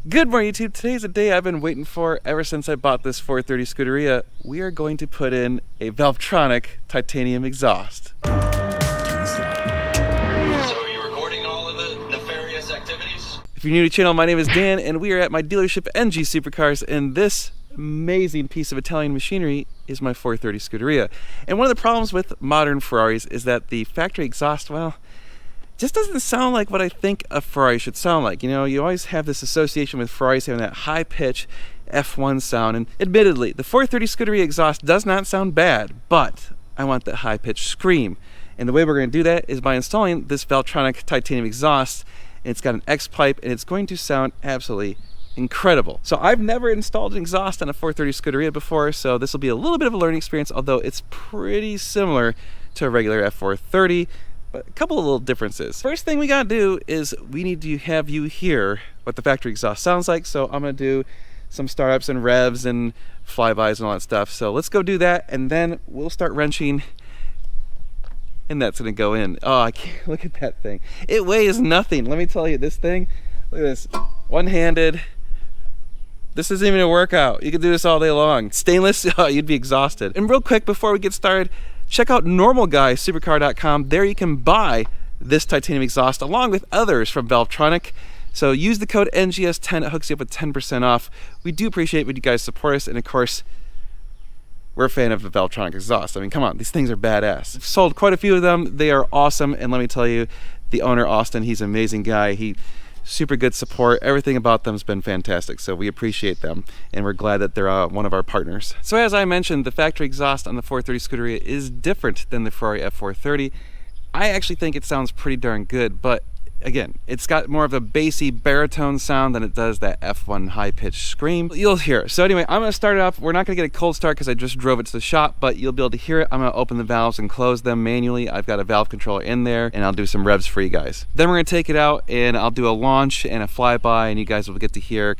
Good morning, YouTube. Today's a day I've been waiting for ever since I bought this 430 Scuderia. We are going to put in a Valvetronic titanium exhaust. So are you recording all of the nefarious activities? If you're new to the channel, my name is Dan, and we are at my dealership NG Supercars, and this amazing piece of Italian machinery is my 430 Scuderia. And one of the problems with modern Ferraris is that the factory exhaust, well, just doesn't sound like what I think a Ferrari should sound like. You know, you always have this association with Ferraris having that high pitch F1 sound, and admittedly, the 430 Scuderia exhaust does not sound bad, but I want that high pitch scream. And the way we're going to do that is by installing this Valvetronic titanium exhaust. And it's got an X pipe, and it's going to sound absolutely incredible. So I've never installed an exhaust on a 430 Scuderia before, so this will be a little bit of a learning experience, although it's pretty similar to a regular F430. But a couple of little differences. First thing we gotta do is we need to have you hear what the factory exhaust sounds like. So I'm gonna do some startups and revs and flybys and all that stuff. So let's go do that, and then we'll start wrenching, and that's gonna go in. Oh, I can't look at that thing. It weighs nothing. Let me tell you, this thing, look at this, one-handed. This isn't even a workout. You could do this all day long. Stainless, oh, you'd be exhausted. And real quick before we get started, check out normalguysupercar.com. There you can buy this titanium exhaust along with others from Valvetronic. So use the code NGS10. It hooks you up with 10% off. We do appreciate when you guys support us, and of course, we're a fan of the Valvetronic exhaust. I mean, come on, these things are badass. I've sold quite a few of them. They are awesome, and let me tell you, the owner, Austin, he's an amazing guy. Super good support. Everything about them has been fantastic, so we appreciate them, and we're glad that they're one of our partners. So as I mentioned, the factory exhaust on the 430 Scuderia is different than the Ferrari F430. I actually think it sounds pretty darn good, but again, it's got more of a bassy baritone sound than it does that F1 high-pitched scream. You'll hear it. So anyway, I'm gonna start it off. We're not gonna get a cold start because I just drove it to the shop, but you'll be able to hear it. I'm gonna open the valves and close them manually. I've got a valve controller in there, and I'll do some revs for you guys. Then we're gonna take it out, and I'll do a launch and a flyby, and you guys will get to hear.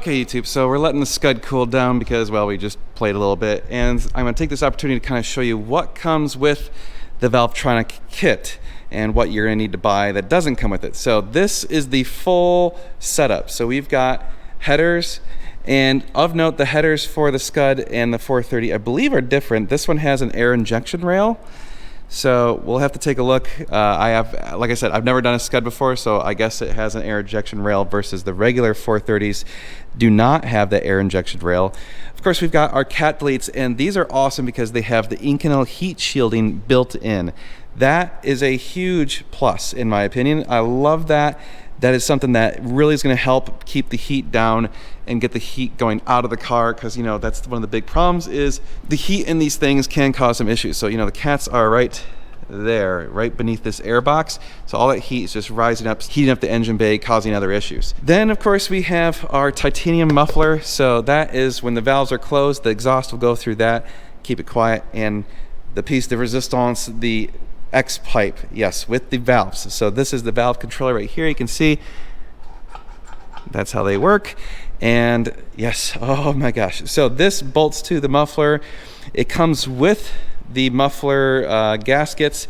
Okay, YouTube, so we're letting the Scud cool down because, well, we just played a little bit, and I'm going to take this opportunity to kind of show you what comes with the Valvetronic kit and what you're going to need to buy that doesn't come with it. So this is the full setup. So we've got headers, and of note, the headers for the Scud and the 430, I believe, are different. This one has an air injection rail. So we'll have to take a look. Like I said, I've never done a Scud before, so I guess it has an air injection rail versus the regular 430s do not have the air injection rail. Of course, we've got our cat bleeds, and these are awesome because they have the Inconel heat shielding built in. That is a huge plus, in my opinion. I love that. That is something that really is going to help keep the heat down and get the heat going out of the car, because, you know, that's one of the big problems is the heat in these things can cause some issues. So, you know, the cats are right there, right beneath this air box. So all that heat is just rising up, heating up the engine bay, causing other issues. Then, of course, we have our titanium muffler. So that is when the valves are closed, the exhaust will go through that, keep it quiet, and the piece de resistance, the X pipe, yes, with the valves. So this is the valve controller right here. You can see that's how they work. And yes, oh my gosh. So this bolts to the muffler. It comes with the muffler gaskets.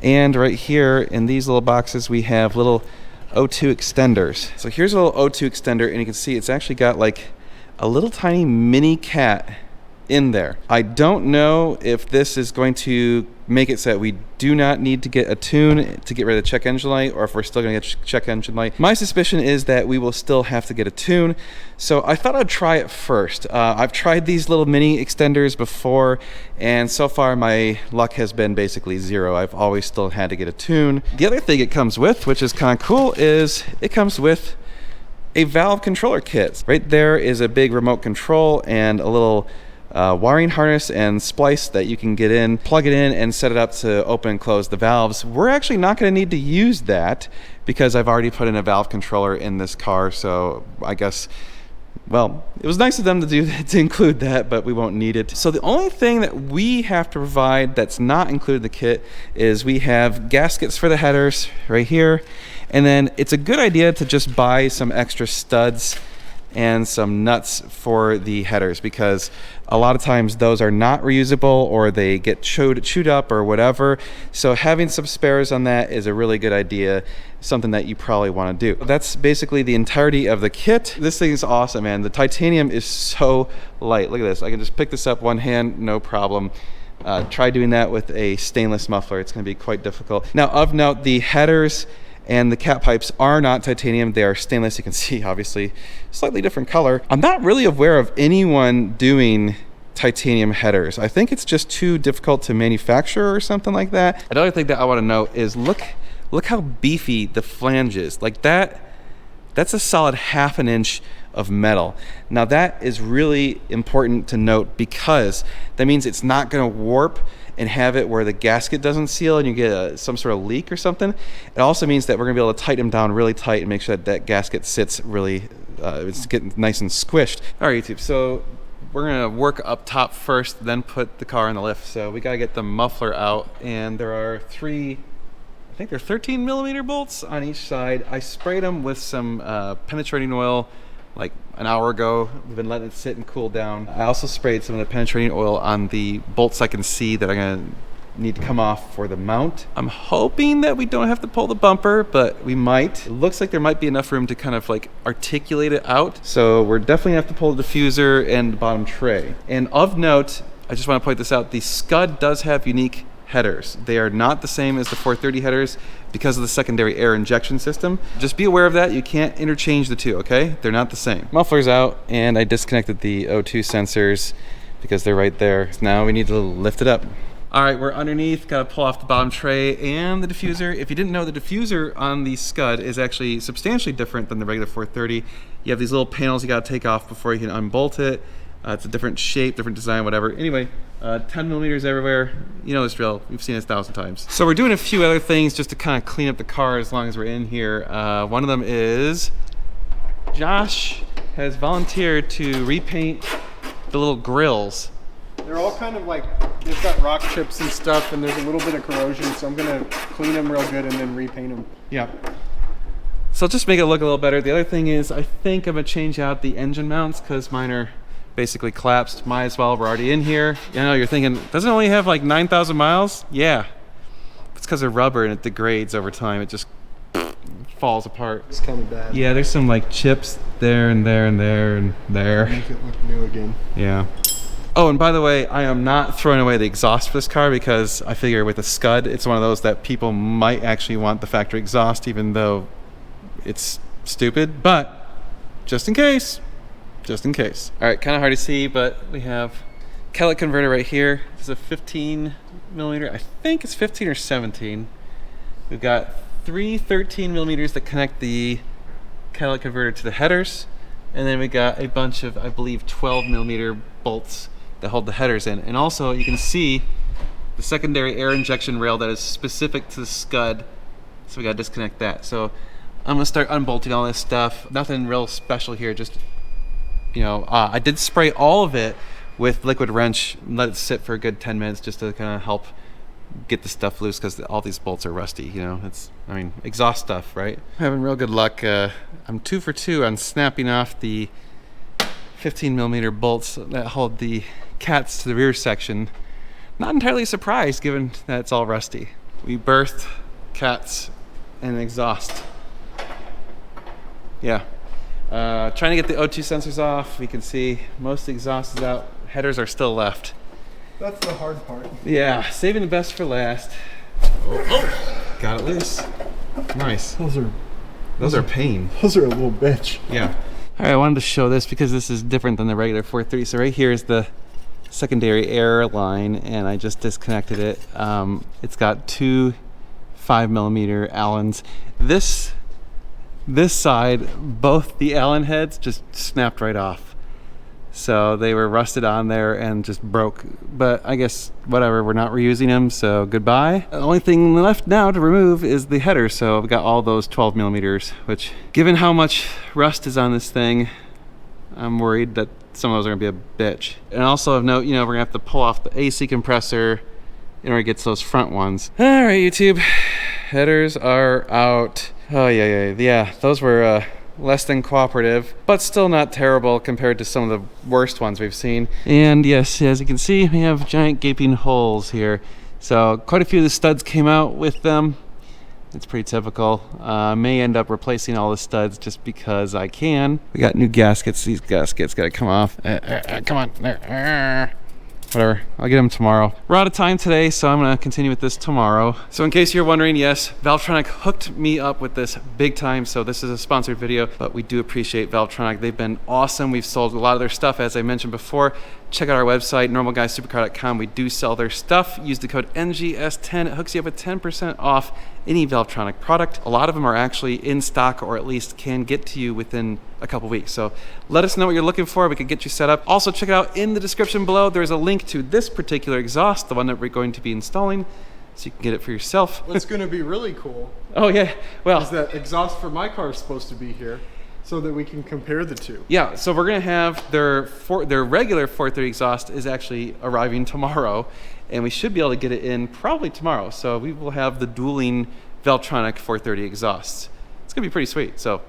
And right here in these little boxes, we have little O2 extenders. So here's a little O2 extender, and you can see it's actually got like a little tiny mini cat in there. I don't know if this is going to make it so that we do not need to get a tune to get rid of the check engine light, or if we're still going to get check engine light. My suspicion is that we will still have to get a tune, so I thought I'd try it first. I've tried these little mini extenders before, and so far my luck has been basically zero. I've always still had to get a tune. The other thing it comes with, which is kind of cool, is it comes with a valve controller kit. Right there is a big remote control and a little wiring harness and splice that you can get in, plug it in, and set it up to open and close the valves. We're actually not going to need to use that because I've already put in a valve controller in this car, so I guess, well, it was nice of them to do that, to include that, but we won't need it. So the only thing that we have to provide that's not included in the kit is we have gaskets for the headers right here, and then it's a good idea to just buy some extra studs and some nuts for the headers, because a lot of times those are not reusable or they get chewed up or whatever. So having some spares on that is a really good idea, something that you probably want to do. That's basically the entirety of the kit. This thing is awesome, man. The titanium is so light. Look at this. I can just pick this up one hand, no problem. Try doing that with a stainless muffler. It's going to be quite difficult. Now, of note, the headers and the cat pipes are not titanium. They are stainless. You can see, obviously, slightly different color. I'm not really aware of anyone doing titanium headers. I think it's just too difficult to manufacture or something like that. Another thing that I want to note is look how beefy the flange is. Like that's a solid 1/2 inch of metal. Now that is really important to note, because that means it's not going to warp and have it where the gasket doesn't seal and you get some sort of leak or something. It also means that we're going to be able to tighten them down really tight and make sure that that gasket sits really, it's getting nice and squished. All right, YouTube, so we're going to work up top first, then put the car in the lift. So we got to get the muffler out, and there are I think they're 13 millimeter bolts on each side. I sprayed them with some penetrating oil like an hour ago. We've been letting it sit and cool down. I also sprayed some of the penetrating oil on the bolts I can see that are going to need to come off for the mount. I'm hoping that we don't have to pull the bumper, but we might. It looks like there might be enough room to kind of like articulate it out. So we're definitely going to have to pull the diffuser and the bottom tray. And of note, I just want to point this out, the Scud does have unique headers. They are not the same as the 430 headers because of the secondary air injection system. Just be aware of that. You can't interchange the two, okay? They're not the same. Muffler's out, and I disconnected the O2 sensors because they're right there. Now we need to lift it up. All right, we're underneath. Got to pull off the bottom tray and the diffuser. If you didn't know, the diffuser on the Scud is actually substantially different than the regular 430. You have these little panels you got to take off before you can unbolt it. It's a different shape, different design, whatever. Anyway, 10 millimeters everywhere. You know this drill. We've seen it 1,000 times. So we're doing a few other things just to kind of clean up the car as long as we're in here. One of them is Josh has volunteered to repaint the little grills. They're all kind of like, they've got rock chips and stuff, and there's a little bit of corrosion, so I'm going to clean them real good and then repaint them. Yeah. So just make it look a little better. The other thing is I think I'm gonna change out the engine mounts because mine are basically collapsed. Might as well, we're already in here. You know, you're thinking, doesn't it only have like 9,000 miles? Yeah, it's because of rubber and it degrades over time. It just falls apart. It's kind of bad. Yeah, there's some like chips there and there and there and there. Make it look new again. Yeah. Oh, and by the way, I am not throwing away the exhaust for this car because I figure with a Scud, it's one of those that people might actually want the factory exhaust, even though it's stupid, but just in case. Just in case. All right, kind of hard to see, but we have catalytic converter right here. This is a 15 millimeter. I think it's 15 or 17. We've got 3 13 millimeters that connect the catalytic converter to the headers, and then we got a bunch of, I believe, 12 millimeter bolts that hold the headers in. And also you can see the secondary air injection rail that is specific to the Scud, so we got to disconnect that. So I'm gonna start unbolting all this stuff. Nothing real special here, just, you know, I did spray all of it with liquid wrench and let it sit for a good 10 minutes just to kind of help get the stuff loose because all these bolts are rusty, you know. It's, I mean, exhaust stuff, right? Having real good luck. I'm 2 for 2 on snapping off the 15 millimeter bolts that hold the cats to the rear section. Not entirely surprised given that it's all rusty. We berthed cats and exhaust. Yeah. Trying to get the O2 sensors off. We can see most of the exhaust is out. Headers are still left. That's the hard part. Yeah, saving the best for last. Oh. Got it loose. Nice. Those are pain. Those are a little bitch. Yeah. All right, I wanted to show this because this is different than the regular 430. So right here is the secondary air line, and I just disconnected it. It's got 2 5 millimeter Allens. This side, both the Allen heads just snapped right off. So they were rusted on there and just broke. But I guess whatever, we're not reusing them, so goodbye. The only thing left now to remove is the header. So I've got all those 12 millimeters, which given how much rust is on this thing, I'm worried that some of those are gonna be a bitch. And also of note, you know, we're gonna have to pull off the AC compressor in order to get to those front ones. All right, YouTube, headers are out. Oh yeah, those were less than cooperative, but still not terrible compared to some of the worst ones we've seen. And yes, as you can see, we have giant gaping holes here. So quite a few of the studs came out with them. It's pretty typical. May end up replacing all the studs just because I can. We got new gaskets. These gaskets gotta come off. Come on, there. Whatever, I'll get them tomorrow. We're out of time today, so I'm gonna continue with this tomorrow. So in case you're wondering, yes, Valvetronic hooked me up with this big time, so this is a sponsored video, but we do appreciate Valvetronic. They've been awesome. We've sold a lot of their stuff, as I mentioned before. Check out our website, normalguysupercar.com. We do sell their stuff. Use the code NGS10. It hooks you up with 10% off any Valvetronic product. A lot of them are actually in stock, or at least can get to you within a couple weeks. So let us know what you're looking for. We can get you set up. Also check it out in the description below. There's a link to this particular exhaust, the one that we're going to be installing, so you can get it for yourself. What's going to be really cool oh yeah, well, is that exhaust for my car is supposed to be here so that we can compare the two. Yeah, so we're gonna have their regular 430 exhaust is actually arriving tomorrow, and we should be able to get it in probably tomorrow. So we will have the dueling Valvetronic 430 exhausts. It's gonna be pretty sweet. So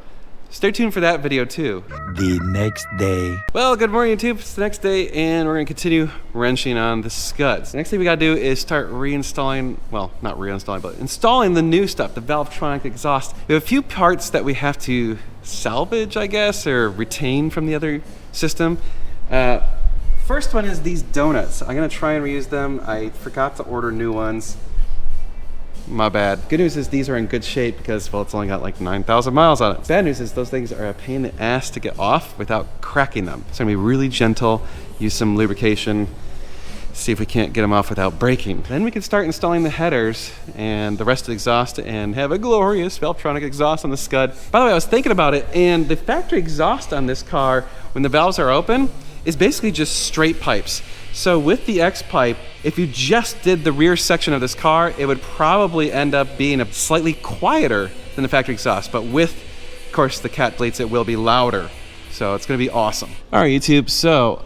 stay tuned for that video too. The next day. Well, good morning, YouTube. It's the next day, and we're gonna continue wrenching on the Scuds. The next thing we gotta do is start reinstalling, well, not reinstalling, but installing the new stuff, the Valvetronic exhaust. We have a few parts that we have to salvage, I guess, or retain from the other system. First one is these donuts. I'm gonna try and reuse them. I forgot to order new ones. My bad. Good news is these are in good shape because, well, it's only got like 9,000 miles on it. Bad news is those things are a pain in the ass to get off without cracking them. So I'm gonna be really gentle, use some lubrication, see if we can't get them off without breaking. Then we can start installing the headers and the rest of the exhaust and have a glorious Valvetronic exhaust on the Scud. By the way, I was thinking about it, and the factory exhaust on this car, when the valves are open, is basically just straight pipes. So with the X pipe, if you just did the rear section of this car, it would probably end up being a slightly quieter than the factory exhaust, but with, of course, the cat plates, it will be louder. So it's gonna be awesome. All right, YouTube, so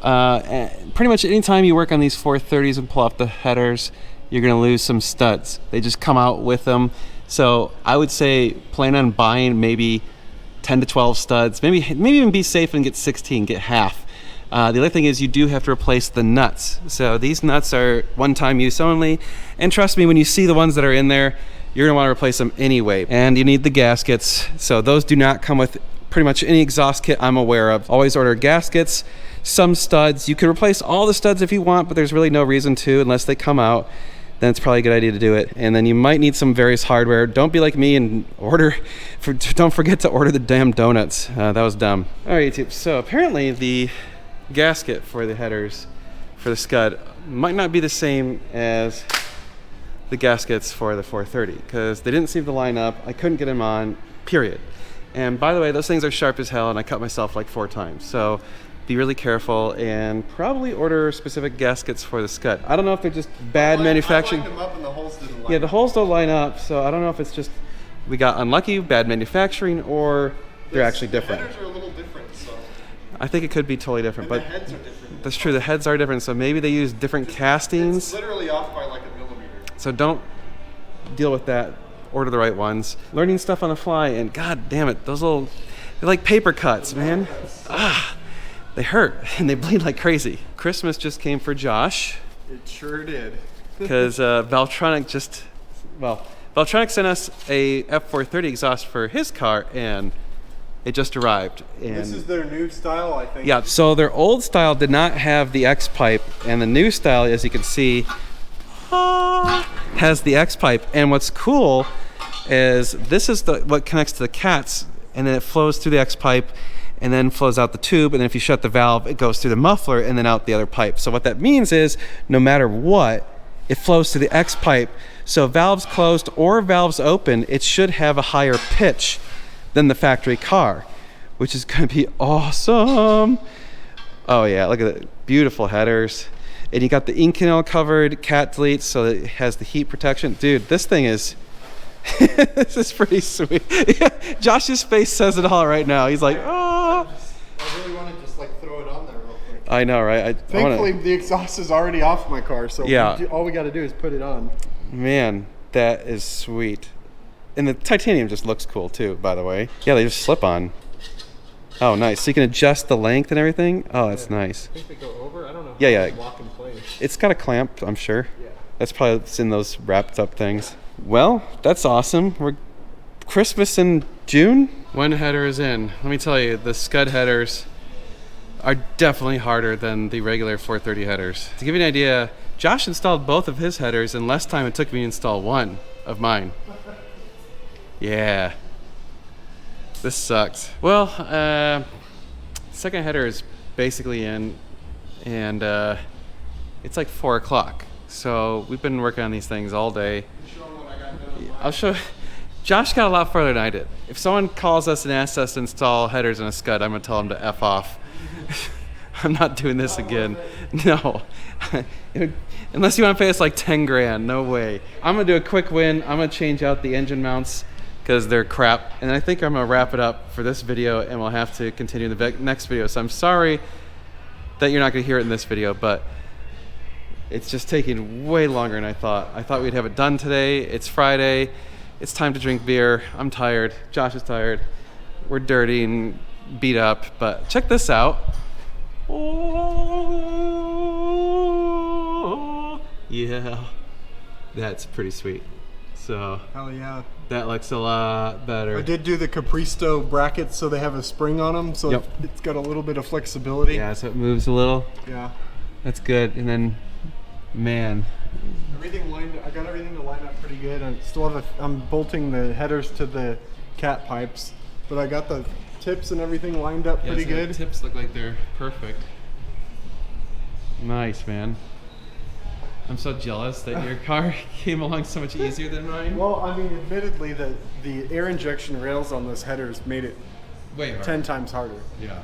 pretty much anytime you work on these 430s and pull off the headers, you're gonna lose some studs. They just come out with them. So I would say plan on buying maybe 10 to 12 studs, maybe even be safe and get 16, get half. The other thing is you do have to replace the nuts. So these nuts are one-time use only, and trust me, when you see the ones that are in there, you're gonna wanna replace them anyway. And you need the gaskets. So those do not come with pretty much any exhaust kit I'm aware of. Always order gaskets, some studs. You can replace all the studs if you want, but there's really no reason to unless they come out. Then it's probably a good idea to do it. And then you might need some various hardware. Don't be like me and don't forget to order the damn donuts. That was dumb. All right, YouTube. So apparently the gasket for the headers for the Scud might not be the same as the gaskets for the 430 because they didn't seem to line up. I couldn't get them on, period. And by the way, those things are sharp as hell and I cut myself like 4 times. So be really careful and probably order specific gaskets for the Scud. I don't know if they're just bad manufacturing. I lined them up and the holes didn't line Yeah, the up. holes don't line up. So I don't know if it's just we got unlucky, bad manufacturing, or they're actually different. The headers are a little different, so. I think it could be totally different, And but the heads are different. that's true. The heads are different, so maybe they use different castings. It's literally off by like a millimeter. So don't deal with that. Order the right ones. Learning stuff on the fly, and god damn it, those little, they're like paper cuts, man. They hurt and they bleed like crazy. Christmas just came for Josh It sure did. because Valvetronic sent us a F430 exhaust for his car, and it just arrived. And This is their new style, I think. yeah, so their old style did not have the X pipe, and the new style, as you can see, has the X pipe. And what's cool is this is what connects to the cats, and then it flows through the X pipe and then flows out the tube, and then if you shut the valve, it goes through the muffler and then out the other pipe. So what that means is no matter what, it flows to the X pipe. So valves closed or valves open, it should have a higher pitch than the factory car, which is going to be awesome. Oh yeah, look at it, beautiful headers. And you got the ink canal covered, cat delete, so it has the heat protection. Dude, this thing is, this is pretty sweet. Yeah, Josh's face says it all right now. He's like, oh. I really want to just like throw it on there real quick. I know, right? Thankfully, the exhaust is already off my car, so Yeah. all we got to do is put it on. Man, that is sweet. And the titanium just looks cool too, by the way. Yeah, they just slip on. Oh, nice. So you can adjust the length and everything. Oh, that's nice. I think they go over. I don't know. Yeah, yeah. Lock in place. It's got a clamp, I'm sure. Yeah. That's probably what's in those wrapped up things. Well, that's awesome. We're Christmas in June. One header is in. Let me tell you, the Scud headers are definitely harder than the regular 430 headers. To give you an idea, Josh installed both of his headers in less time it took me to install one of mine. Yeah. This sucks. Well, second header is basically in, and it's like 4 o'clock. So we've been working on these things all day. I'll show. Josh got a lot further than I did. If someone calls us and asks us to install headers in a Scud, I'm gonna tell them to F off. I'm not doing this again. No. Unless you want to pay us like 10 grand, no way. I'm gonna do a quick win. I'm gonna change out the engine mounts because they're crap. And I think I'm gonna wrap it up for this video, and we'll have to continue the next video. So I'm sorry that you're not gonna hear it in this video, but it's just taking way longer than I thought. I thought we'd have it done today. It's Friday. It's time to drink beer. I'm tired. Josh is tired. We're dirty and beat up, but check this out. Oh, yeah. That's pretty sweet. So Hell yeah. that looks a lot better. I did do the Capristo brackets so they have a spring on them, so Yep. it's got a little bit of flexibility. Yeah, so it moves a little. Yeah. That's good. And then, man, I got everything to line up pretty good. I still have I'm bolting the headers to the cat pipes, but I got the tips and everything lined up pretty good. The tips look like they're perfect. Nice, man. I'm so jealous that your car came along so much easier than mine. Well, I mean, admittedly, the air injection rails on those headers made it Way harder. 10 times harder. Yeah.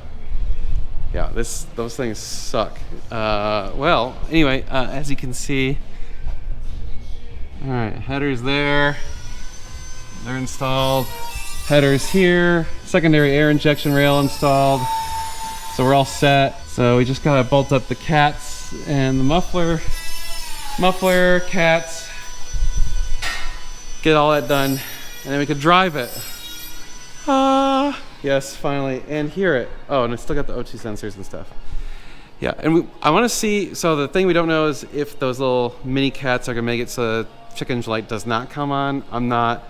Yeah, those things suck. Well, anyway, as you can see, all right, headers there. They're installed. Headers here. Secondary air injection rail installed. So we're all set. So we just gotta bolt up the cats and the muffler, cats. Get all that done, and then we could drive it. Yes, finally. And hear it. Oh, and it's still got the O2 sensors and stuff. Yeah, and I want to see, so the thing we don't know is if those little mini cats are going to make it so the check engine light does not come on. I'm not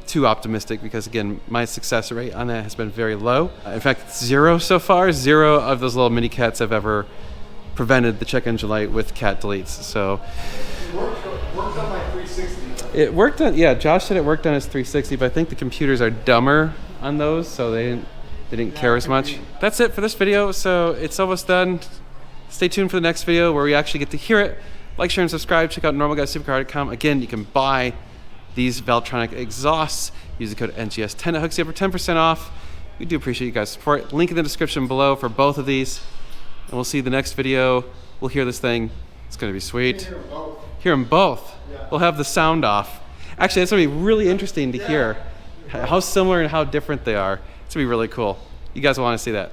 too optimistic because, again, my success rate on that has been very low. In fact, it's 0 so far. 0 of those little mini cats have ever prevented the check engine light with cat deletes. So It worked on my 360. it worked on, yeah, Josh said it worked on his 360, but I think the computers are dumber on those, so they didn't care as much. That's it for this video, so it's almost done. Stay tuned for the next video where we actually get to hear it. Like, share, and subscribe. Check out normalguysupercar.com. Again, you can buy these Valvetronic exhausts. Use the code NGS10. It hooks you up for 10% off. We do appreciate you guys' support. Link in the description below for both of these. And we'll see you the next video. We'll hear this thing. It's going to be sweet. Hear them both. Yeah. We'll have the sound off. Actually, it's going to be really interesting to hear how similar and how different they are. It's going to be really cool. You guys will want to see that.